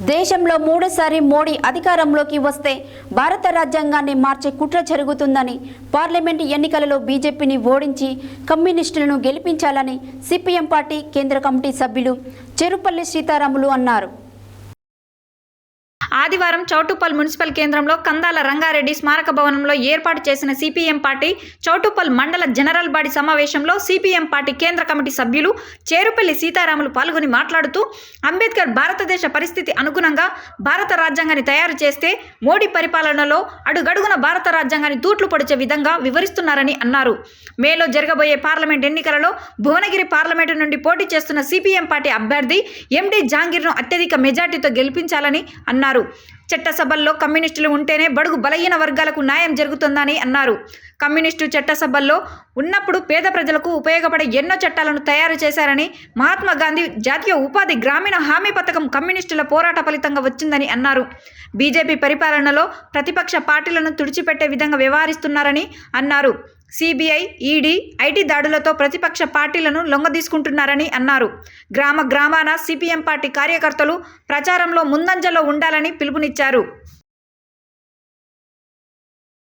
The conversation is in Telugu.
దేశంలో మూడోసారి మోడీ అధికారంలోకి వస్తే భారత రాజ్యాంగాన్ని మార్చే కుట్ర జరుగుతుందని, పార్లమెంటు ఎన్నికలలో బీజేపీని ఓడించి కమ్యూనిస్టులను గెలిపించాలని సిపిఎం పార్టీ కేంద్ర కమిటీ సభ్యులు చెరుపల్లి సీతారాములు అన్నారు. ఆదివారం చౌటుప్పల్ మున్సిపల్ కేంద్రంలో కందాల రంగారెడ్డి స్మారక భవనంలో ఏర్పాటు చేసిన సిపిఎం పార్టీ చౌటుప్పల్ మండల జనరల్ బాడీ సమావేశంలో సిపిఎం పార్టీ కేంద్ర కమిటీ సభ్యులు చెరుపల్లి సీతారాములు పాల్గొని మాట్లాడుతూ, అంబేద్కర్ భారతదేశ పరిస్థితి అనుగుణంగా భారత రాజ్యాంగాన్ని తయారు చేస్తే మోడీ పరిపాలనలో అడుగడుగున భారత రాజ్యాంగాన్ని తూట్లు పొడిచే విధంగా వివరిస్తున్నారని అన్నారు. మేలో జరగబోయే పార్లమెంట్ ఎన్నికలలో భువనగిరి పార్లమెంటు నుండి పోటీ చేస్తున్న సిపిఎం పార్టీ అభ్యర్థి ఎండి జహాంగీర్ను అత్యధిక మెజార్టీతో గెలిపించాలని అన్నారు. చట్టసభల్లో కమ్యూనిస్టులు ఉంటేనే బడుగు బలహీన వర్గాలకు న్యాయం జరుగుతుందని అన్నారు. కమ్యూనిస్టు చట్టసభల్లో ఉన్నప్పుడు పేద ప్రజలకు ఉపయోగపడే ఎన్నో చట్టాలను తయారు చేశారని, మహాత్మా గాంధీ జాతీయ ఉపాధి గ్రామీణ హామీ పథకం కమ్యూనిస్టుల పోరాట ఫలితంగా వచ్చిందని అన్నారు. బీజేపీ పరిపాలనలో ప్రతిపక్ష పార్టీలను తుడిచిపెట్టే విధంగా వ్యవహరిస్తున్నారని అన్నారు. సిబిఐ, ఈడీ, ఐటీ దాడులతో ప్రతిపక్ష పార్టీలను లొంగదీసుకుంటున్నారని అన్నారు. గ్రామాన సిపిఎం పార్టీ కార్యకర్తలు ప్రచారంలో ముందంజలో ఉండాలని పిలుపునిచ్చారు.